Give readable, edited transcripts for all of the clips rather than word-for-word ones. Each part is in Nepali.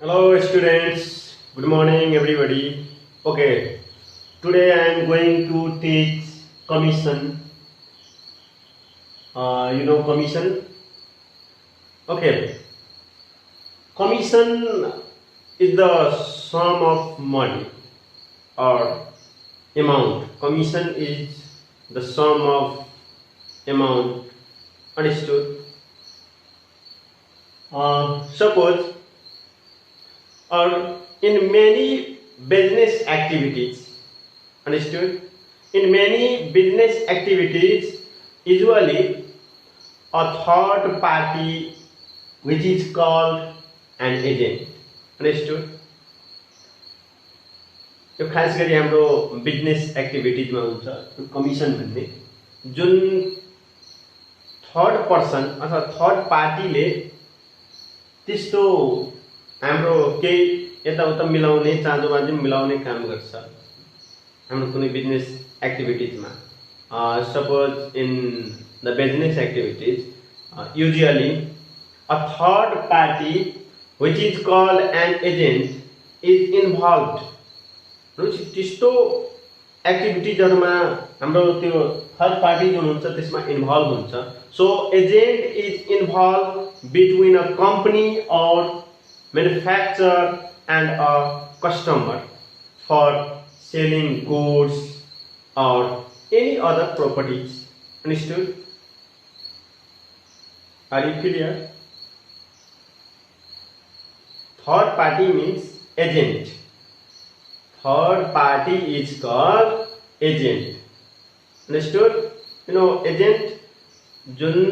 Hello students, good morning everybody. Okay, today I am going to teach commission. You know commission? Okay, commission is the sum of money or amount. Commission is the sum of amount. Understood? Suppose or in many business activities, understood, in many business activities usually a third party which is called an agent, understood. यो खास गरी हाम्रो बिजनेस एक्टिभिटीजमा हुन्छ कमिसन भन्ने जुन थर्ड पर्सन अथवा थर्ड पार्टीले त्यस्तो हाम्रो केही यताउता मिलाउने चाँजोबाँजो मिलाउने काम गर्छ हाम्रो कुनै business एक्टिभिटीजमा. Suppose in the business activities usually a third party which is called an agent is involved. त्यस्तो एक्टिभिटीजहरुमा हाम्रो त्यो थर्ड पार्टी जुन हुन्छ त्यसमा इन्भल्भ हुन्छ. So agent is involve between a company और manufacturer and a customer for selling goods or any other properties. Understood? Are you clear? Third party means agent. Third party is called agent. Understood? You know agent जुन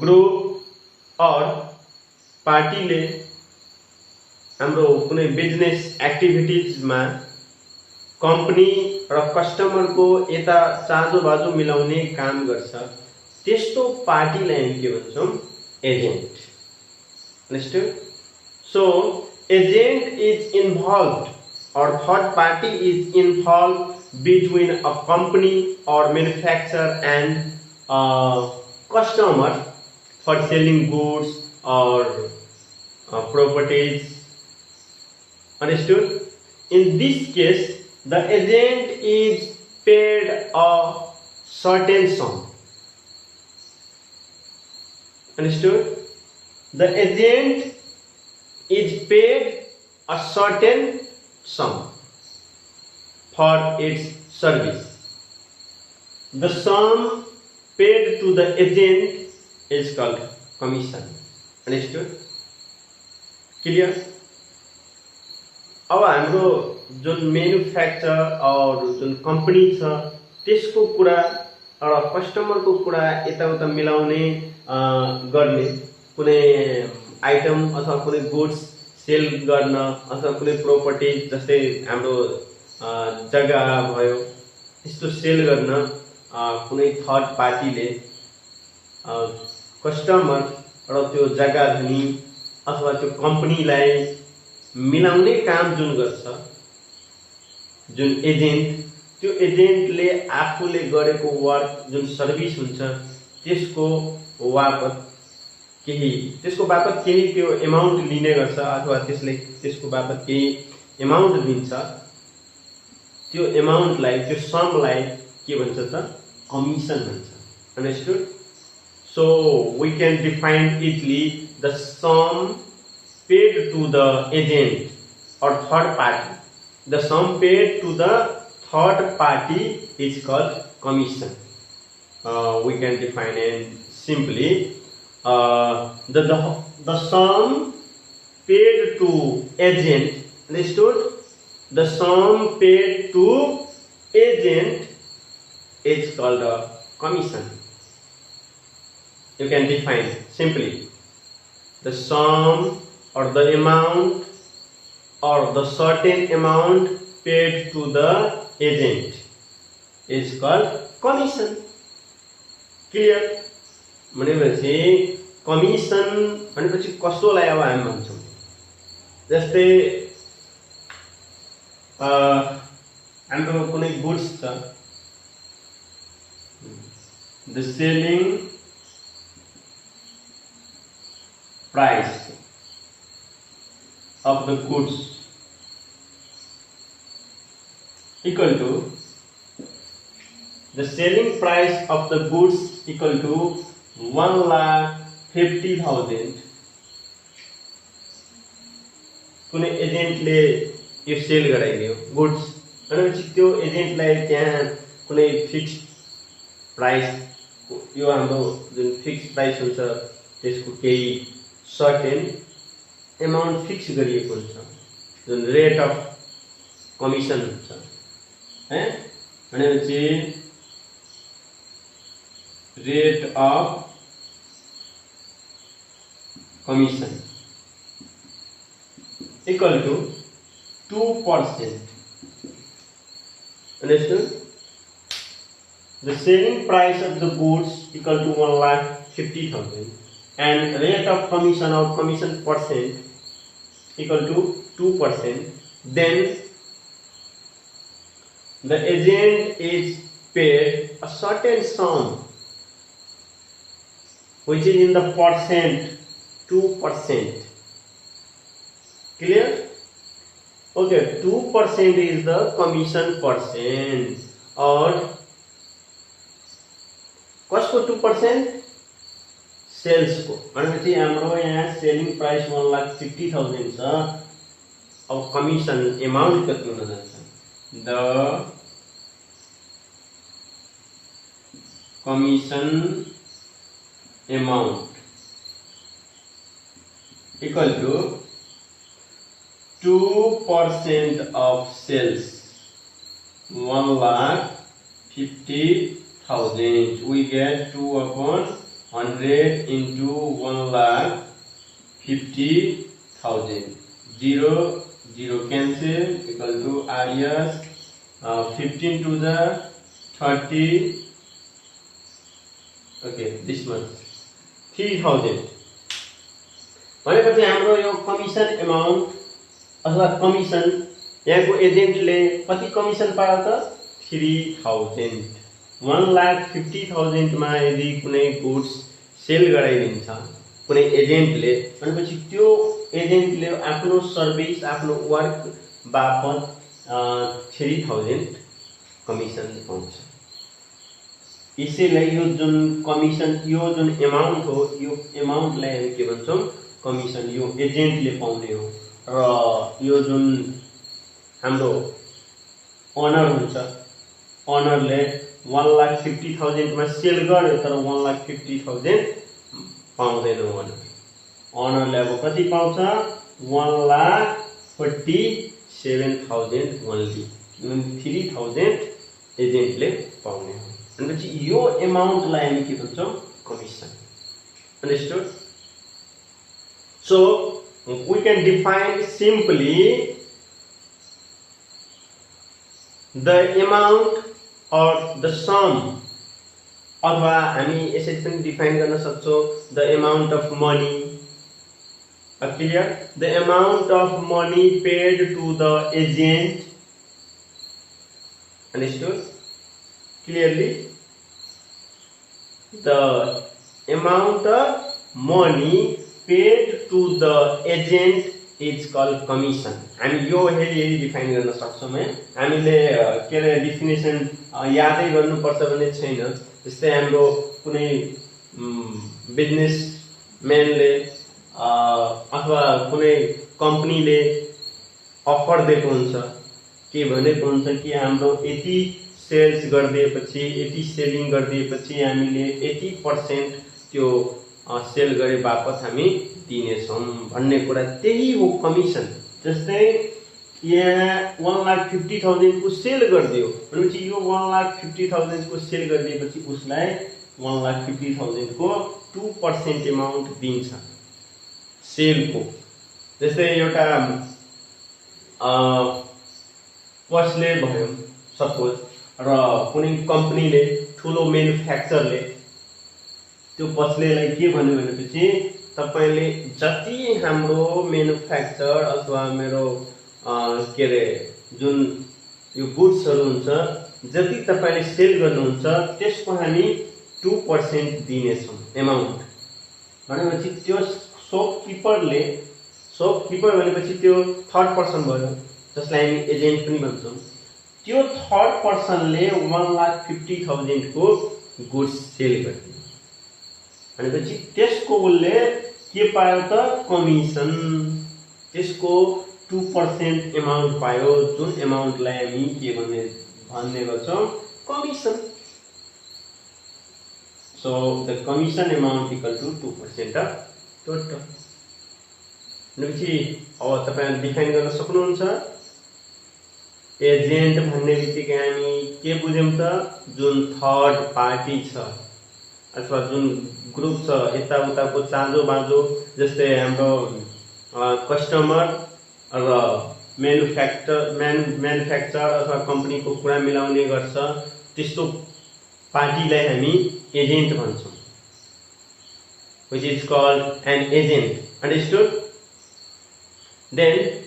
ग्रुप और पार्टीले हाम्रो कुनै बिजनेस एक्टिभिटीजमा कम्पनी र कस्टमरको यता चाँजो बाजो मिलाउने काम गर्छ त्यस्तो पार्टीलाई हामी के भन्छौं? Agent. Understood? So agent is involved or third party is involved between a company or manufacturer and a customer for selling goods or properties. Understood? In this case, the agent is paid a certain sum. Understood? The agent is paid a certain sum for its service. The sum paid to the agent is called commission. Understood? Clear? अब हाम्रो जुन म्यानुफ्याक्चर और जुन कम्पनी छ त्यसको कुरा र कस्टमरको कुरा यताउता मिलाउने गर्ने कुनै आइटम अथवा कुनै गुड्स सेल गर्न अथवा कुनै प्रोपर्टी जस्तै हाम्रो जग्गा भयो त्यस्तो सेल गर्न कुनै थर्ड पार्टीले कस्टमर र त्यो जग्गा धनी अथवा त्यो कम्पनीलाई मिलाउने काम जुन गर्छ जुन एजेन्ट त्यो एजेन्टले आफूले गरेको वर्क जुन सर्भिस हुन्छ त्यसको बापत केही त्यो एमाउन्ट लिने गर्छ अथवा त्यसको बापत केही एमाउन्ट दिन्छ त्यो एमाउन्टलाई त्यो समलाई के भन्छ त? कमिसन भन्छ. Understood? So we can define easily the sum paid to the agent or third party. The sum paid to the third party is called commission. We can define it simply. The sum paid to agent. Understood? The sum paid to agent is called a commission. You can define simply. The sum or the amount or the certain amount paid to the agent is called commission. Clear? भनेपछि कमिसन भनेपछि कसोलाई अब हामी भन्छौं जस्तै हाम्रो कुनै गुड्स छ the selling price of the goods equal to the selling price of the goods equal to 1,50,000 कुनै एजेन्टले यो सेल गराइदियो गुड्स भनेपछि त्यो एजेन्टलाई त्यहाँ कुनै फिक्स प्राइस यो हाम्रो जुन फिक्स प्राइस हुन्छ त्यसको केही सर्टेन एमाउन्ट फिक्स गरिएको हुन्छ जुन रेट अफ कमिसन हुन्छ है भनेपछि rate of commission equal to 2%. Understood? The selling price of the goods equal to 1,50,000 and rate of commission percent equal to 2%. Then the agent is paid a certain sum which is in the percent 2%. Clear? Okay, 2% is the commission percent or cost को 2% सेल्स को भनेपछि हाम्रो यहाँ सेलिङ प्राइस 1,50,000 छ अब कमिसन अमाउन्ट कति हुन जान्छ the commission amount equal to 2% of sales 1,50,000 we get 2/100 into 1,50,000 0 cancel equal to RS 15 to the 30 okay this much 3,000 भनेपछि हाम्रो यो कमिसन अमाउन्ट अथवा कमिसन यहाँको एजेन्टले कति कमिसन पायो त 3,000 1,50,000 मा यदि कुनै गुड्स सेल गराइदिन्छ कुनै एजेन्टले भनेपछि त्यो एजेन्टले आफ्नो सर्भिस आफ्नो वर्क बापत 3,000 कमिसन पाउँछ यसैलाई यो जुन कमिसन यो जुन अमाउन्ट हो यो अमाउन्टलाई हामी के भन्छौँ कमिसन यो एजेन्टले पाउने हो र यो जुन हाम्रो ओनर हुन्छ ओनरले 1,50,000 मा सेल गर्यो तर 1,50,000 पाउँदैन ओनरले अब कति पाउँछ 1,47,000 ओन्ली 3,000 एजेन्टले पाउने हो भनेपछि यो अमाउन्टलाई हामी के भन्छौँ commission understood so we can define simply the amount or the sum अथवा हामी यसरी पनि डिफाइन गर्न सक्छौं the amount of money clear the amount of money paid to the agent understood clearly the amount of money paid to the agent is called commission हामी यो हेरी डिफाइन गर्न सक्छौं है हामीले के रे डेफिनेसन यादै गर्नुपर्छ भन्ने छैन जस्तै हाम्रो कुनै बिजनेसम्यानले अथवा कुनै कम्पनीले अफर दिएको हुन्छ के भनेको हुन्छ कि हाम्रो यति सेल्स गरिदिएपछि यति सेलिङ गरिदिएपछि हामीले 80% त्यो सेल गरे बापत हामी दिनेछौं भन्ने कुरा त्यही हो कमिसन जस्तै यहाँ 1,50,000 को सेल गरिदियो भनेपछि यो 1,50,000 को सेल गरिदिएपछि उसलाई 1,50,000 को 2% अमाउन्ट दिन्छ सेल को जस्तै एउटा पसले भयो सपोज र कुनै कम्पनीले ठुलो म्यानुफ्याक्चरले त्यो पसलेलाई के भन्यो भनेपछि तपाईले जति हाम्रो म्यानुफ्याक्चर अथवा मेरो के रे जुन यो गुड्सहरु हुन्छ जति तपाईले सेल गर्नुहुन्छ त्यसको हामी 2% दिनेछौं अमाउन्ट भनेपछि त्यो शॉपकीपरले शपकिपर भनेपछि त्यो थर्ड पर्सन भयो, जसलाई हामी एजेन्ट पनि भन्छौँ। त्यो थर्ड पर्सनले 1,50,000 को गुड्स सेल गरिदियो भनेपछि त्यसको उसले के पायो त कमिसन। त्यसको 2% एमाउन्ट पायो, जुन एमाउन्टलाई हामी के भन्ने गर्छौँ commission. So the commission amount equal to 2% of total. भनेपछि अब तपाईहरु डिफाइन गर्न सक्नुहुन्छ। एजेन्ट भन्ने बित्तिकै हामी के बुझ्यौं त, जुन थर्ड पार्टी छ अथवा जुन ग्रुप छ यताउताको चाँजो बाँजो, जस्तै हाम्रो कस्टमर र म्यानुफ्याक्चर अथवा कम्पनीको कुरा मिलाउने गर्छ, त्यस्तो पार्टीलाई हामी agent भन्छौं, which is called an agent. Understood? Then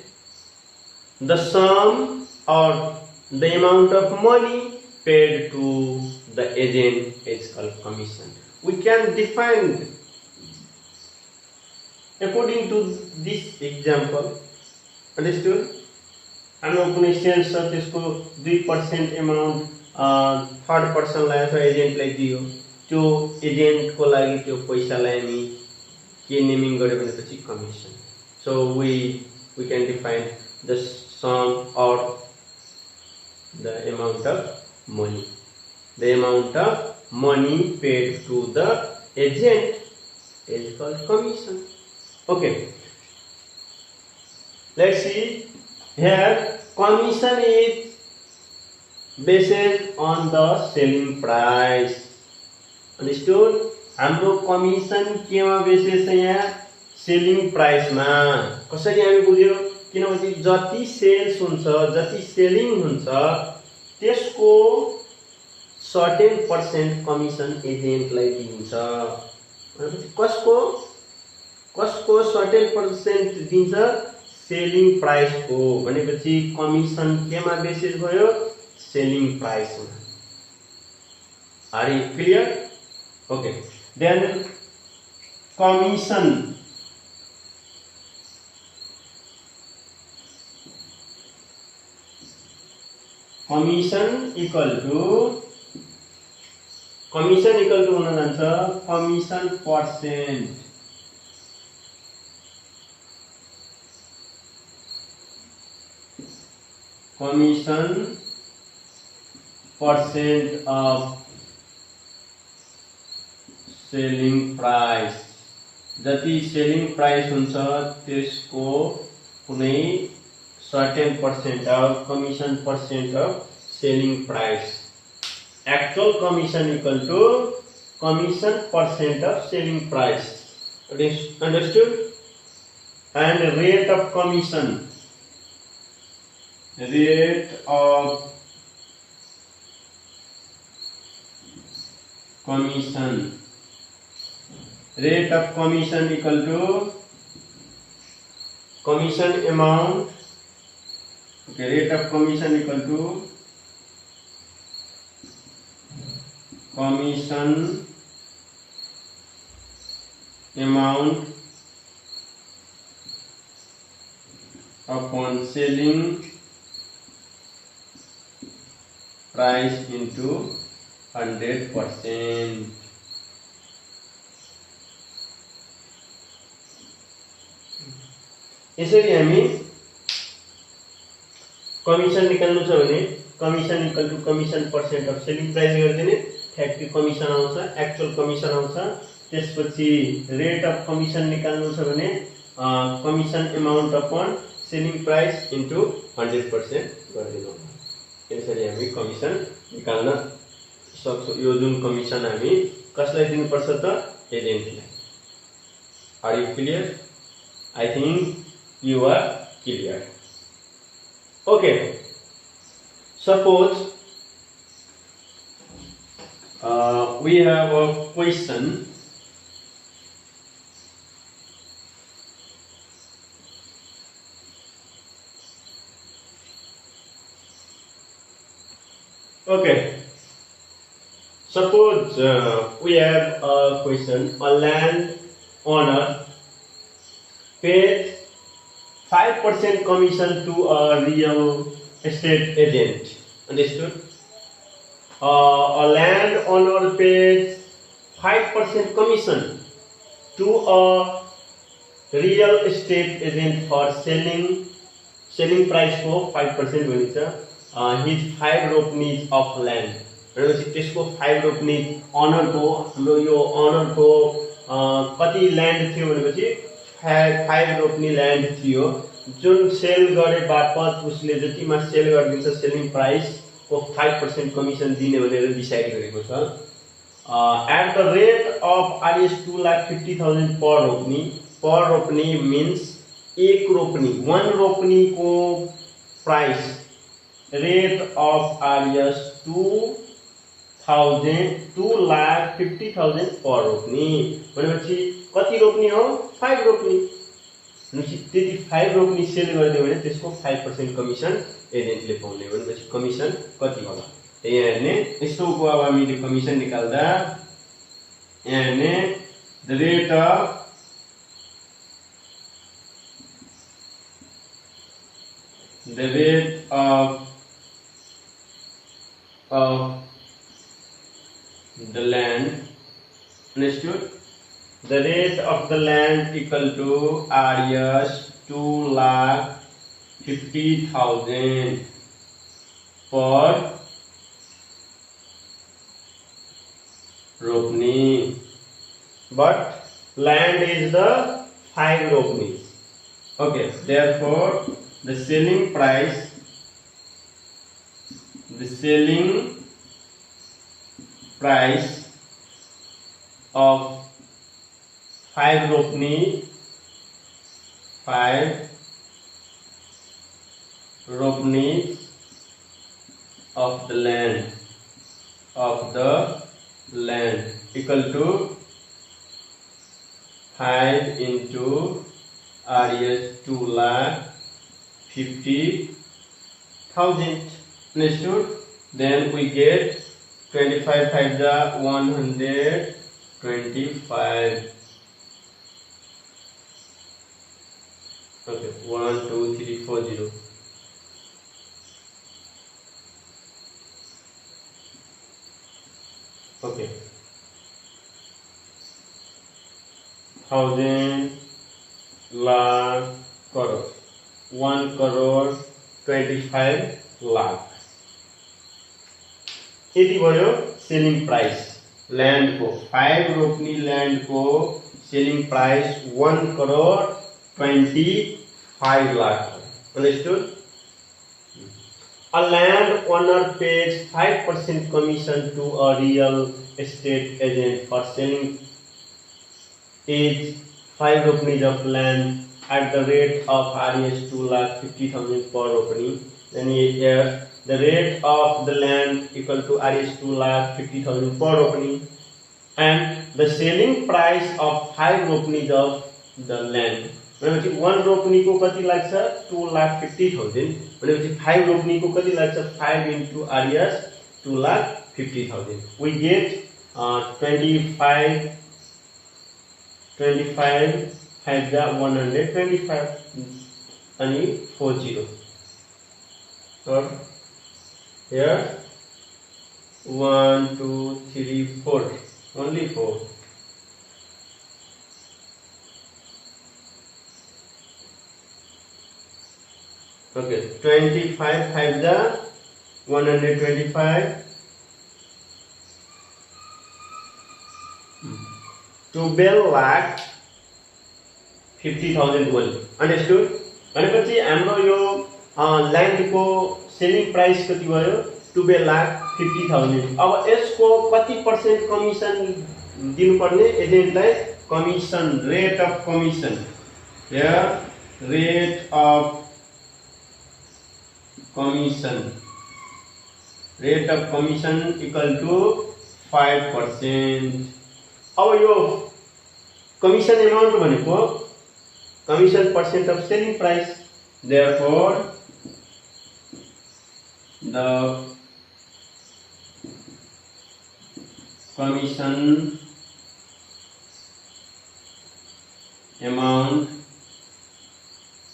the sum or the amount of money paid to the agent is called commission. We can define according to this example. Understood? हाम्रो कुनै सेल्स छ, त्यसको 2% एमाउन्ट थर्ड पर्सनलाई अथवा एजेन्टलाई दियो। त्यो एजेन्टको लागि त्यो पैसालाई हामी के नेमिङ गर्यो भनेपछि commission. So we can define the sum or the amount of money. The amount of money paid to the agent is called commission. Okay. Let's see here. Commission is based on the selling price. Understood? हाम्रो कमिसन केमा बेसिस छ यहाँ? सेलिङ प्राइसमा। कसरी हामी बुझ्यौ? किनभने जति सेल्स हुन्छ, जति सेलिङ हुन्छ, त्यसको सर्टेन पर्सेन्ट कमिसन एजेन्टलाई दिन्छ। कसको सर्टेन पर्सेन्ट दिन्छ? सेलिङ प्राइसको। भनेपछि कमिसन केमा बेसिस भयो? सेलिङ प्राइसमा। Are you clear? Okay. Then commission equal to हुन जान्छ commission percent of selling price. जति सेलिङ प्राइस हुन्छ त्यसको कुनै certain percent of commission percent of selling price. Actual commission equal to commission percent of selling price. Understood? And rate of commission. Rate of commission equal to commission amount. Okay, rate of commission equal to commission amount upon selling price into 100%. यसरी हामी कमिसन निकाल्नु छ भने commission equal to commission percent of selling price गरिदिने, फ्याक्ट्री कमिसन आउँछ, एक्चुअल कमिसन आउँछ। त्यसपछि रेट अफ कमिसन निकाल्नु छ भने commission amount upon selling price into 100% गरिदिनु। यसरी हामी कमिसन निकाल्न सक्छौँ। यो जुन कमिसन हामी कसलाई दिनुपर्छ त? एजेन्टलाई। Are you clear? I think you are clear. Okay, suppose we have a question. Okay, suppose we have a question. A land owner paid 5% commission to a real estate agent. Understood? A landowner pays 5% commission to a real estate agent for selling price को 5% भनिन्छ his 5 रोपनीज of land भनेपछि त्यसको 5 रोपनीज अनरको हाम्रो यो अनरको कति ल्यान्ड थियो भनेपछि 5 रोपनी ल्यान्ड थियो जुन सेल गरे बापत उसले जतिमा सेल गरिदिन्छ सेलिङ प्राइस को 5% कमिसन दिने भनेर डिसाइड गरेको छ at the rate of Rs 2,50,000 per रोपनी means एक रोपनी 1 रोपनी को प्राइस रेट of Rs 2,50,000 पर रोपनी भनेपछि कति रोपनी हो 5 रोपनी भनेपछि त्यति 5 रोपनी सेल गरिदियो भने त्यसको 5% कमिसन एजेन्टले पाउने भनेपछि कमिसन कति होला यहाँ हेर्ने यस्तोको अब हामीले कमिसन निकाल्दा यहाँ हेर्ने the rate of the land. Understood? The rate of the land equal to Rs 2,50,000 per रोपनी, but land is the 5 रोपनीज. Okay, therefore the selling price of 5 रोपनीज of the land equal to 5 into Rs 2,50,000. Understood? Then we get 25 5 125. Okay, 1 2 3 4 0. Okay, 1,000 lakh crore 1 crore 25 lakh यति भयो सेलिङ प्राइस ल्यान्ड को 5 रोपनी ल्यान्ड को selling price 1 crore 25 lakh. Understood? A landowner pays 5% commission to a real estate agent for selling each 5 ropenis of land at the rate of Rs 2,50,000 per ropeni. Then here the rate of the land equal to Rs 2,50,000 per ropeni and the selling price of 5 ropenis of the land. भनेपछि 1 रोपनी को कति लाग्छ 2,50,000 भनेपछि 5 रोपनी को कति लाग्छ 5 into Rs 2,50,000. We get 25 5 125 अनि 40. So here 1 2 3 4 only 4. Okay, 25 5 125 12,50,000 only. Understood? भनेपछि हाम्रो यो ल्यान्ड को सेलिङ प्राइस कति भयो 12,50,000. अब यसको कति % कमिसन दिनुपर्ने एजेन्टलाई commission rate of commission here rate of commission equal to 5%. अब यो कमिसन अमाउन्ट भनेको commission % of selling price. Therefore the commission amount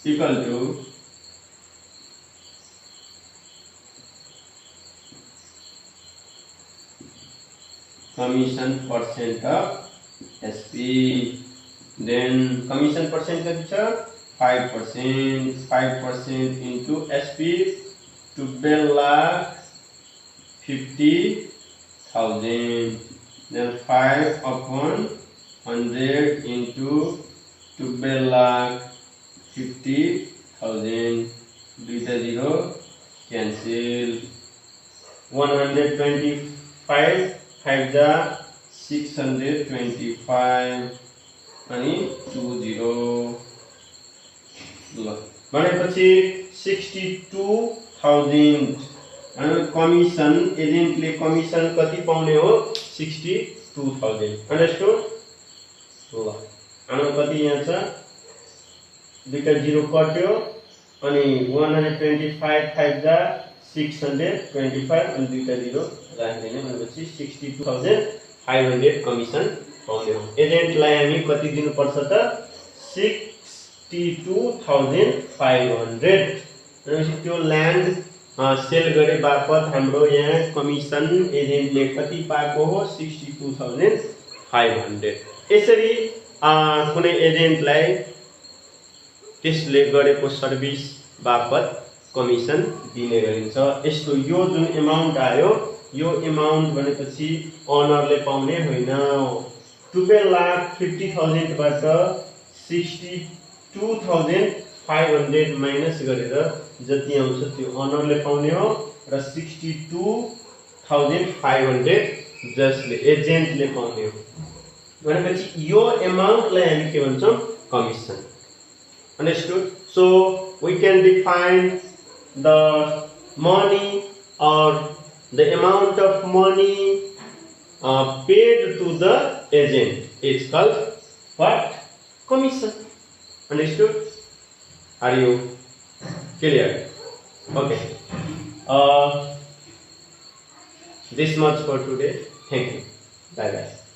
equal to commission percent of SP. Then commission percent कति छ 5%. 5% into SP 12,50,000. Then 5 upon 100 into 12,50,000. Duita zero cancel. 125 5 जा 625 अनि 20 ल भनेपछि 62,000 अनि कमिसन एजेन्टले कमिसन कति पाउने हो 62,000 अन्डरस्टुड ल अनि कति यहाँ छ दुईटा जिरो कट्यो अनि 125 5 जा 625 अनि दुईटा जिरो राख्दिने भनेपछि 62,500 कमिसन पाउने हो एजेन्टलाई हामी कति दिनुपर्छ त 62,500 भनेपछि त्यो ल्यान्ड सेल गरे बापत हाम्रो यहाँ कमिसन एजेन्टले कति पाएको हो 62,500 यसरी कुनै एजेन्टलाई त्यसले गरेको सर्भिस बापत कमिसन दिने गरिन्छ यस्तो यो जुन एमाउन्ट आयो यो एमाउन्ट भनेपछि ओनरले पाउने होइन 12,50,000 बाट 62,500 माइनस गरेर जति आउँछ त्यो ओनरले पाउने हो र 62,500 जसले एजेन्टले पाउने हो भनेपछि यो एमाउन्टलाई हामी के भन्छौं commission understood so we can define the money or the amount of money paid to the agent is called what commission understood are you clear okay this much for today thank you bye bye